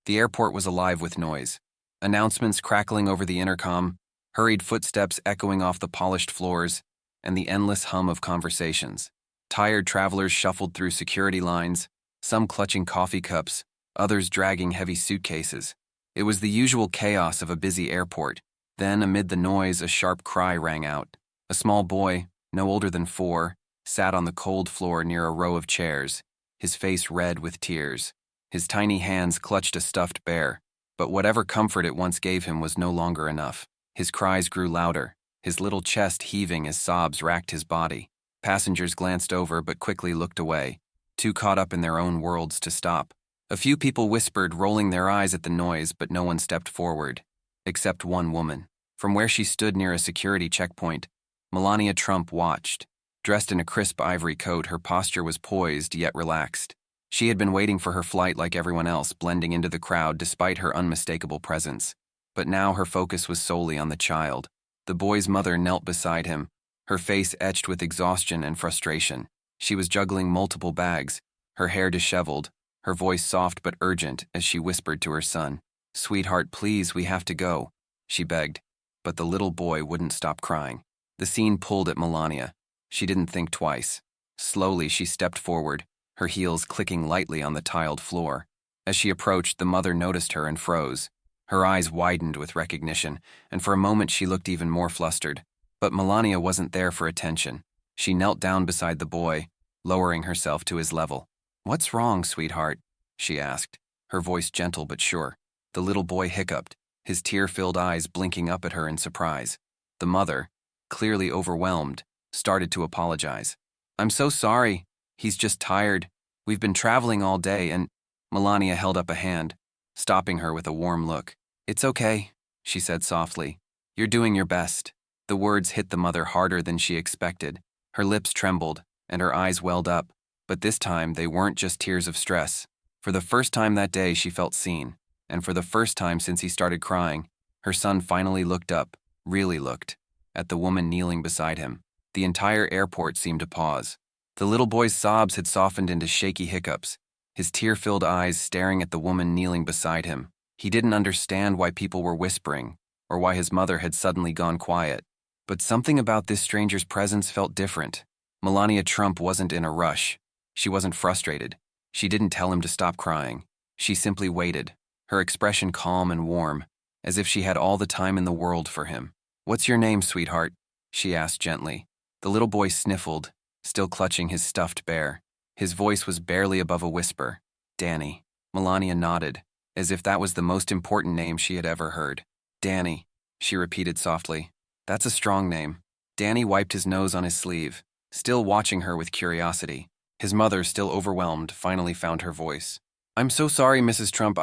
The airport was alive with noise. Announcements crackling over the intercom, hurried footsteps echoing off the polished floors, and the endless hum of conversations. Tired travelers shuffled through security lines, some clutching coffee cups, others dragging heavy suitcases. It was the usual chaos of a busy airport. Then, amid the noise, a sharp cry rang out. A small boy, no older than 4, sat on the cold floor near a row of chairs, his face red with tears. His tiny hands clutched a stuffed bear, but whatever comfort it once gave him was no longer enough. His cries grew louder, his little chest heaving as sobs racked his body. Passengers glanced over but quickly looked away, too caught up in their own worlds to stop. A few people whispered, rolling their eyes at the noise, but no one stepped forward, except one woman. From where she stood near a security checkpoint, Melania Trump watched. Dressed in a crisp ivory coat, her posture was poised yet relaxed. She had been waiting for her flight like everyone else, blending into the crowd despite her unmistakable presence. But now her focus was solely on the child. The boy's mother knelt beside him, her face etched with exhaustion and frustration. She was juggling multiple bags, her hair disheveled, her voice soft but urgent as she whispered to her son. "Sweetheart, please, we have to go," she begged. But the little boy wouldn't stop crying. The scene pulled at Melania. She didn't think twice. Slowly, she stepped forward, her heels clicking lightly on the tiled floor. As she approached, the mother noticed her and froze. Her eyes widened with recognition, and for a moment she looked even more flustered. But Melania wasn't there for attention. She knelt down beside the boy, lowering herself to his level. "What's wrong, sweetheart?" she asked, her voice gentle but sure. The little boy hiccuped, his tear-filled eyes blinking up at her in surprise. The mother, clearly overwhelmed, started to apologize. "I'm so sorry. He's just tired. We've been traveling all day," and Melania held up a hand, stopping her with a warm look. "It's okay," she said softly. "You're doing your best." The words hit the mother harder than she expected. Her lips trembled, and her eyes welled up, but this time they weren't just tears of stress. For the first time that day she felt seen, and for the first time since he started crying, her son finally looked up, really looked, at the woman kneeling beside him. The entire airport seemed to pause. The little boy's sobs had softened into shaky hiccups, his tear-filled eyes staring at the woman kneeling beside him. He didn't understand why people were whispering, or why his mother had suddenly gone quiet. But something about this stranger's presence felt different. Melania Trump wasn't in a rush. She wasn't frustrated. She didn't tell him to stop crying. She simply waited, her expression calm and warm, as if she had all the time in the world for him. "What's your name, sweetheart?" she asked gently. The little boy sniffled, still clutching his stuffed bear. His voice was barely above a whisper. "Danny." Melania nodded, as if that was the most important name she had ever heard. "Danny," she repeated softly. "That's a strong name." Danny wiped his nose on his sleeve, still watching her with curiosity. His mother, still overwhelmed, finally found her voice. "I'm so sorry, Mrs. Trump,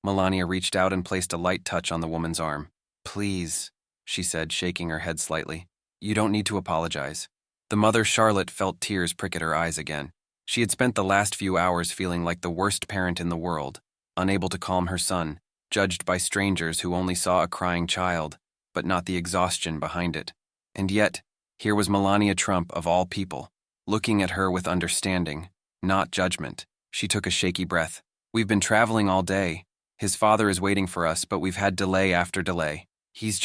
Melania reached out and placed a light touch on the woman's arm. "Please," she said, shaking her head slightly. "You don't need to apologize." The mother, Charlotte, felt tears prick at her eyes again. She had spent the last few hours feeling like the worst parent in the world, unable to calm her son, judged by strangers who only saw a crying child, but not the exhaustion behind it. And yet, here was Melania Trump, of all people, looking at her with understanding, not judgment. She took a shaky breath. "We've been traveling all day. His father is waiting for us, but we've had delay after delay. He's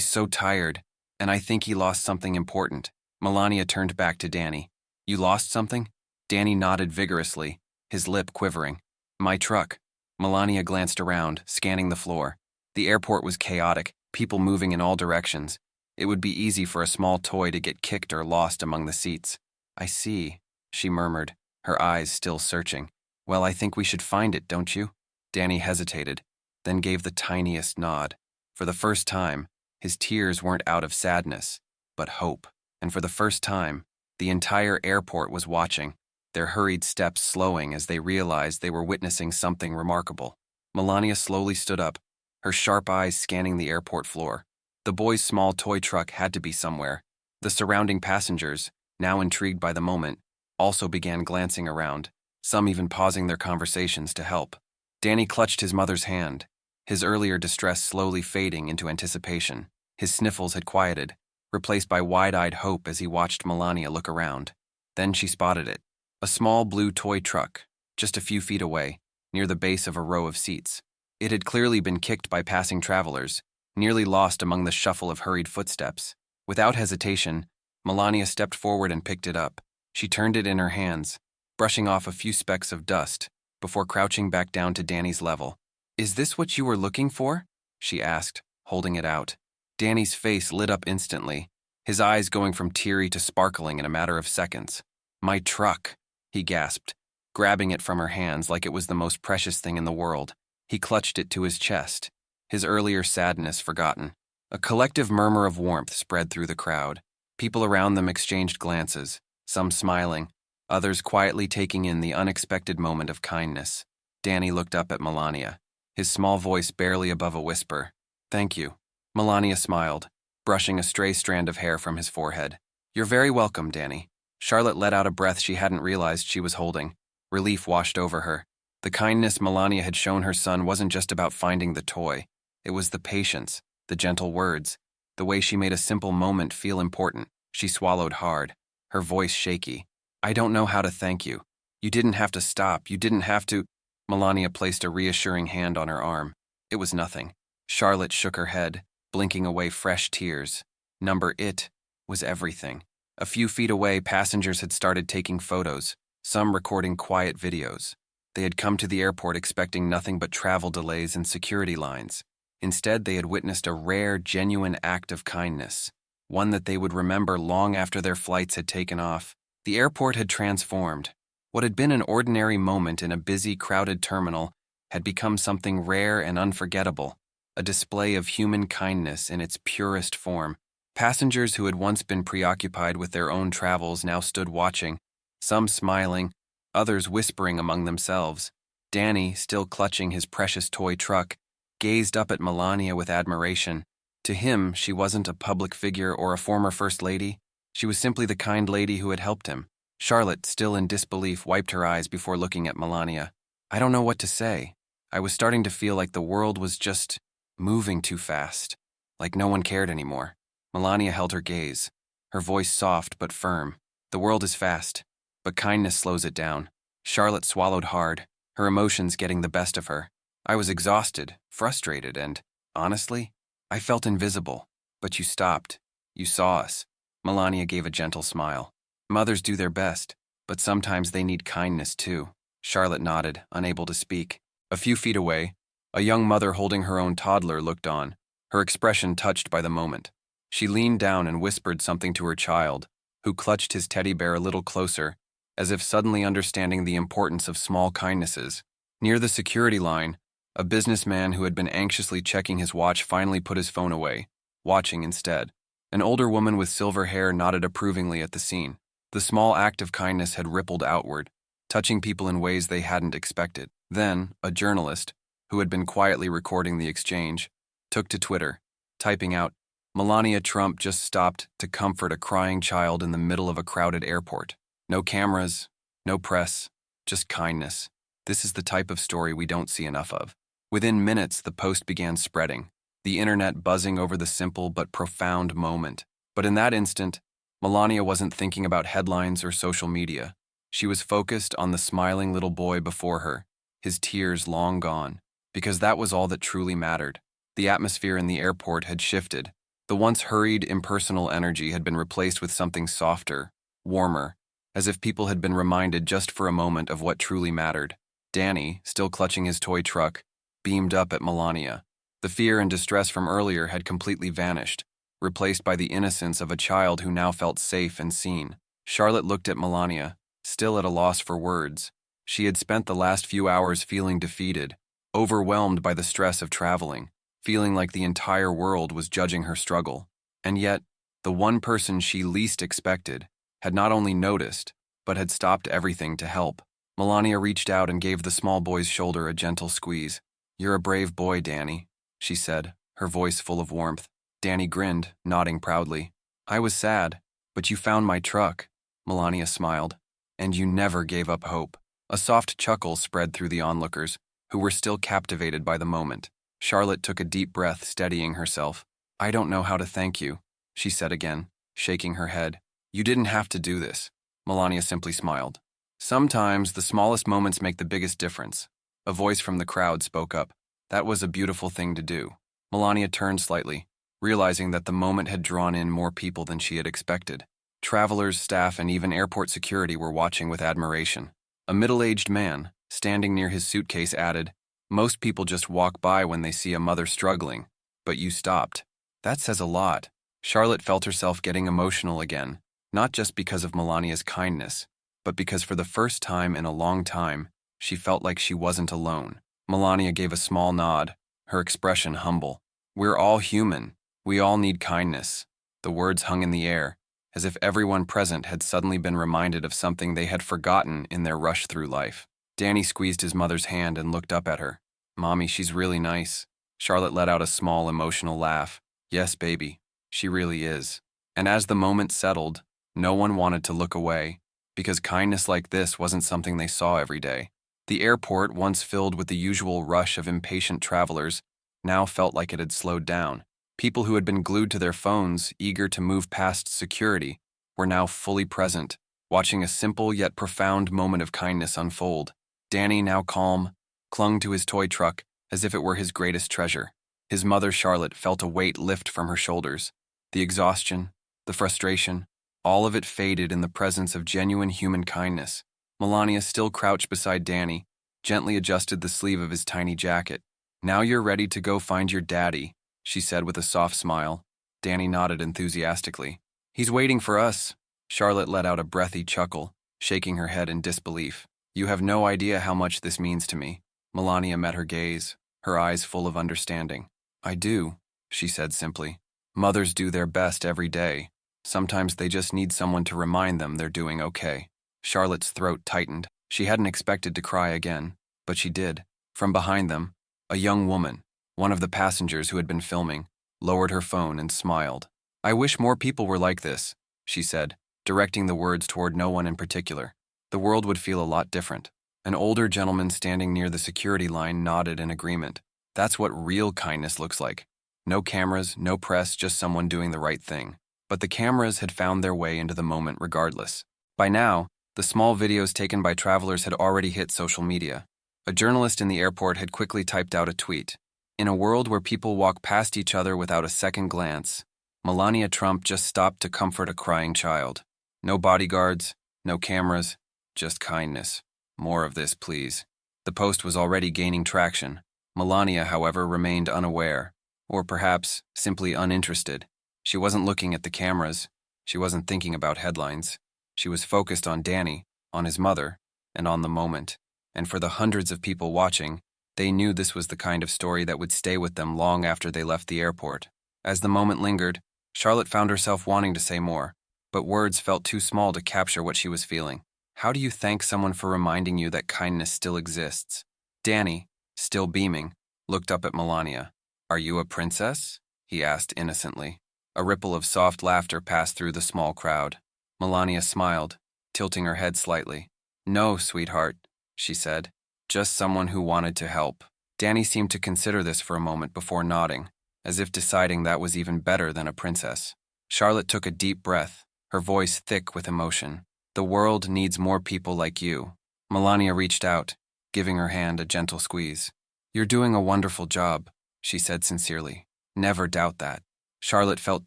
so tired, and I think he lost something important." Melania turned back to Danny. "You lost something?" Danny nodded vigorously, his lip quivering. "My truck." Melania glanced around, scanning the floor. The airport was chaotic, people moving in all directions. It would be easy for a small toy to get kicked or lost among the seats. "I see," she murmured, her eyes still searching. "Well, I think we should find it, don't you?" Danny hesitated, then gave the tiniest nod. For the first time, his tears weren't out of sadness, but hope. And for the first time, the entire airport was watching, their hurried steps slowing as they realized they were witnessing something remarkable. Melania slowly stood up, her sharp eyes scanning the airport floor. The boy's small toy truck had to be somewhere. The surrounding passengers, now intrigued by the moment, also began glancing around, some even pausing their conversations to help. Danny clutched his mother's hand, his earlier distress slowly fading into anticipation. His sniffles had quieted, replaced by wide-eyed hope as he watched Melania look around. Then she spotted it. A small blue toy truck, just a few feet away, near the base of a row of seats. It had clearly been kicked by passing travelers, nearly lost among the shuffle of hurried footsteps. Without hesitation, Melania stepped forward and picked it up. She turned it in her hands, brushing off a few specks of dust, before crouching back down to Danny's level. "Is this what you were looking for?" she asked, holding it out. Danny's face lit up instantly, his eyes going from teary to sparkling in a matter of seconds. "My truck," he gasped, grabbing it from her hands like it was the most precious thing in the world. He clutched it to his chest, his earlier sadness forgotten. A collective murmur of warmth spread through the crowd. People around them exchanged glances, some smiling, others quietly taking in the unexpected moment of kindness. Danny looked up at Melania, his small voice barely above a whisper. "Thank you." Melania smiled, brushing a stray strand of hair from his forehead. "You're very welcome, Danny." Charlotte let out a breath she hadn't realized she was holding. Relief washed over her. The kindness Melania had shown her son wasn't just about finding the toy. It was the patience, the gentle words, the way she made a simple moment feel important. She swallowed hard, her voice shaky. "I don't know how to thank you. You didn't have to stop. You didn't have to—" Melania placed a reassuring hand on her arm. It was nothing. Charlotte shook her head, blinking away fresh tears. It was everything. A few feet away, passengers had started taking photos, some recording quiet videos. They had come to the airport expecting nothing but travel delays and security lines. Instead, they had witnessed a rare, genuine act of kindness, one that they would remember long after their flights had taken off. The airport had transformed. What had been an ordinary moment in a busy, crowded terminal had become something rare and unforgettable, a display of human kindness in its purest form. Passengers who had once been preoccupied with their own travels now stood watching, some smiling, others whispering among themselves. Danny, still clutching his precious toy truck, gazed up at Melania with admiration. To him, she wasn't a public figure or a former first lady. She was simply the kind lady who had helped him. Charlotte, still in disbelief, wiped her eyes before looking at Melania. "I don't know what to say. I was starting to feel like the world was just moving too fast, like no one cared anymore." Melania held her gaze, her voice soft but firm. "The world is fast, but kindness slows it down." Charlotte swallowed hard, her emotions getting the best of her. "I was exhausted, frustrated, and, honestly, I felt invisible. But you stopped. You saw us." Melania gave a gentle smile. "Mothers do their best, but sometimes they need kindness too." Charlotte nodded, unable to speak. A few feet away, a young mother holding her own toddler looked on, her expression touched by the moment. She leaned down and whispered something to her child, who clutched his teddy bear a little closer, as if suddenly understanding the importance of small kindnesses. Near the security line, a businessman who had been anxiously checking his watch finally put his phone away, watching instead. An older woman with silver hair nodded approvingly at the scene. The small act of kindness had rippled outward, touching people in ways they hadn't expected. Then, a journalist, who had been quietly recording the exchange, took to Twitter, typing out, "Melania Trump just stopped to comfort a crying child in the middle of a crowded airport. No cameras, no press, just kindness. This is the type of story we don't see enough of." Within minutes, the post began spreading, the internet buzzing over the simple but profound moment. But in that instant, Melania wasn't thinking about headlines or social media. She was focused on the smiling little boy before her, his tears long gone, because that was all that truly mattered. The atmosphere in the airport had shifted. The once hurried, impersonal energy had been replaced with something softer, warmer, as if people had been reminded just for a moment of what truly mattered. Danny, still clutching his toy truck, beamed up at Melania. The fear and distress from earlier had completely vanished, replaced by the innocence of a child who now felt safe and seen. Charlotte looked at Melania, still at a loss for words. She had spent the last few hours feeling defeated, overwhelmed by the stress of traveling, feeling like the entire world was judging her struggle. And yet, the one person she least expected had not only noticed, but had stopped everything to help. Melania reached out and gave the small boy's shoulder a gentle squeeze. "You're a brave boy, Danny," she said, her voice full of warmth. Danny grinned, nodding proudly. "I was sad, but you found my truck," Melania smiled. "And you never gave up hope." A soft chuckle spread through the onlookers, who were still captivated by the moment. Charlotte took a deep breath, steadying herself. "I don't know how to thank you," she said again, shaking her head. "You didn't have to do this." Melania simply smiled. "Sometimes the smallest moments make the biggest difference." A voice from the crowd spoke up. That was a beautiful thing to do. Melania turned slightly, realizing that the moment had drawn in more people than she had expected. Travelers, staff, and even airport security were watching with admiration. A middle-aged man, standing near his suitcase, added, "Most people just walk by when they see a mother struggling, but you stopped. That says a lot." Charlotte felt herself getting emotional again, not just because of Melania's kindness, but because for the first time in a long time, she felt like she wasn't alone. Melania gave a small nod, her expression humble. "We're all human. We all need kindness." The words hung in the air, as if everyone present had suddenly been reminded of something they had forgotten in their rush through life. Danny squeezed his mother's hand and looked up at her. "Mommy, she's really nice." Charlotte let out a small emotional laugh. "Yes, baby, she really is." And as the moment settled, no one wanted to look away, because kindness like this wasn't something they saw every day. The airport, once filled with the usual rush of impatient travelers, now felt like it had slowed down. People who had been glued to their phones, eager to move past security, were now fully present, watching a simple yet profound moment of kindness unfold. Danny, now calm, clung to his toy truck as if it were his greatest treasure. His mother, Charlotte, felt a weight lift from her shoulders. The exhaustion, the frustration, all of it faded in the presence of genuine human kindness. Melania still crouched beside Danny, gently adjusted the sleeve of his tiny jacket. "Now you're ready to go find your daddy," she said with a soft smile. Danny nodded enthusiastically. "He's waiting for us." Charlotte let out a breathy chuckle, shaking her head in disbelief. "You have no idea how much this means to me." Melania met her gaze, her eyes full of understanding. "I do," she said simply. "Mothers do their best every day. Sometimes they just need someone to remind them they're doing okay." Charlotte's throat tightened. She hadn't expected to cry again, but she did. From behind them, a young woman, one of the passengers who had been filming, lowered her phone and smiled. "I wish more people were like this," she said, directing the words toward no one in particular. "The world would feel a lot different." An older gentleman standing near the security line nodded in agreement. That's what real kindness looks like. No cameras, no press, just someone doing the right thing. But the cameras had found their way into the moment regardless. By now, the small videos taken by travelers had already hit social media. A journalist in the airport had quickly typed out a tweet. "In a world where people walk past each other without a second glance, Melania Trump just stopped to comfort a crying child. No bodyguards, no cameras, just kindness. More of this, please." The post was already gaining traction. Melania, however, remained unaware, or perhaps simply uninterested. She wasn't looking at the cameras. She wasn't thinking about headlines. She was focused on Danny, on his mother, and on the moment. And for the hundreds of people watching, they knew this was the kind of story that would stay with them long after they left the airport. As the moment lingered, Charlotte found herself wanting to say more, but words felt too small to capture what she was feeling. How do you thank someone for reminding you that kindness still exists? Danny, still beaming, looked up at Melania. "Are you a princess?" he asked innocently. A ripple of soft laughter passed through the small crowd. Melania smiled, tilting her head slightly. "No, sweetheart," she said. "Just someone who wanted to help." Danny seemed to consider this for a moment before nodding, as if deciding that was even better than a princess. Charlotte took a deep breath, her voice thick with emotion. "The world needs more people like you." Melania reached out, giving her hand a gentle squeeze. "You're doing a wonderful job," she said sincerely. "Never doubt that." Charlotte felt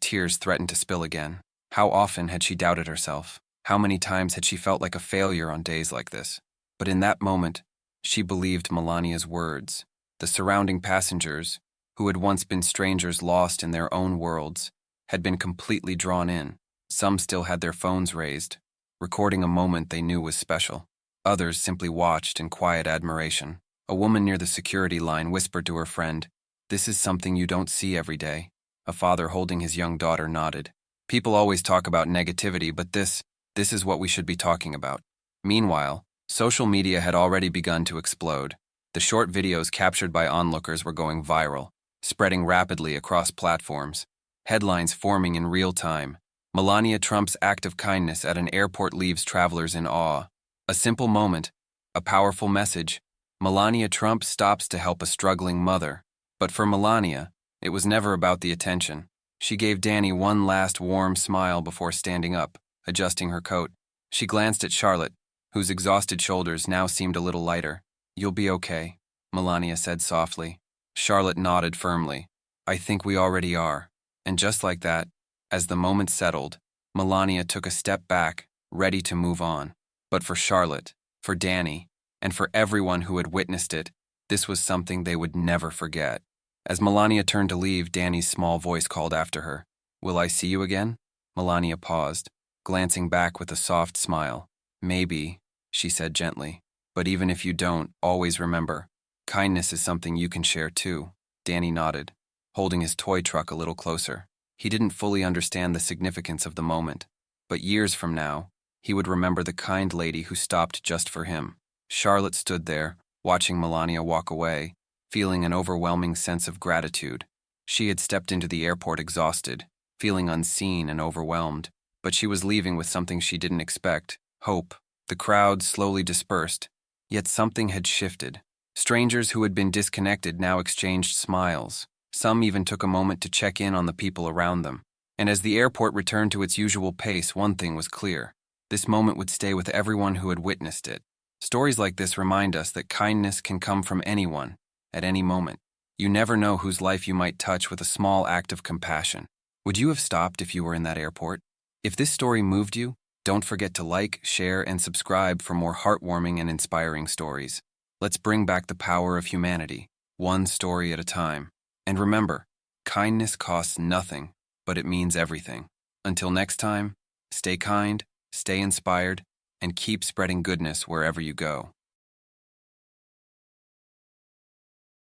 tears threaten to spill again. How often had she doubted herself? How many times had she felt like a failure on days like this? But in that moment, she believed Melania's words. The surrounding passengers, who had once been strangers lost in their own worlds, had been completely drawn in. Some still had their phones raised, recording a moment they knew was special. Others simply watched in quiet admiration. A woman near the security line whispered to her friend, "This is something you don't see every day." A father holding his young daughter nodded. "People always talk about negativity, but this is what we should be talking about." Meanwhile, social media had already begun to explode. The short videos captured by onlookers were going viral, spreading rapidly across platforms. Headlines forming in real time. Melania Trump's act of kindness at an airport leaves travelers in awe. A simple moment, a powerful message. Melania Trump stops to help a struggling mother. But for Melania, it was never about the attention. She gave Danny one last warm smile before standing up, adjusting her coat. She glanced at Charlotte, whose exhausted shoulders now seemed a little lighter. "You'll be okay," Melania said softly. Charlotte nodded firmly. I think we already are. And just like that, as the moment settled, Melania took a step back, ready to move on. But for Charlotte, for Danny, and for everyone who had witnessed it, this was something they would never forget. As Melania turned to leave, Danny's small voice called after her. Will I see you again? Melania paused, glancing back with a soft smile. Maybe, she said gently. But even if you don't, always remember, kindness is something you can share too. Danny nodded, holding his toy truck a little closer. He didn't fully understand the significance of the moment, but years from now, he would remember the kind lady who stopped just for him. Charlotte stood there, watching Melania walk away, feeling an overwhelming sense of gratitude. She had stepped into the airport exhausted, feeling unseen and overwhelmed, but she was leaving with something she didn't expect: hope. The crowd slowly dispersed, yet something had shifted. Strangers who had been disconnected now exchanged smiles. Some even took a moment to check in on the people around them. And as the airport returned to its usual pace, one thing was clear. This moment would stay with everyone who had witnessed it. Stories like this remind us that kindness can come from anyone, at any moment. You never know whose life you might touch with a small act of compassion. Would you have stopped if you were in that airport? If this story moved you, don't forget to like, share, and subscribe for more heartwarming and inspiring stories. Let's bring back the power of humanity, one story at a time. And remember, kindness costs nothing, but it means everything. Until next time, stay kind, stay inspired, and keep spreading goodness wherever you go.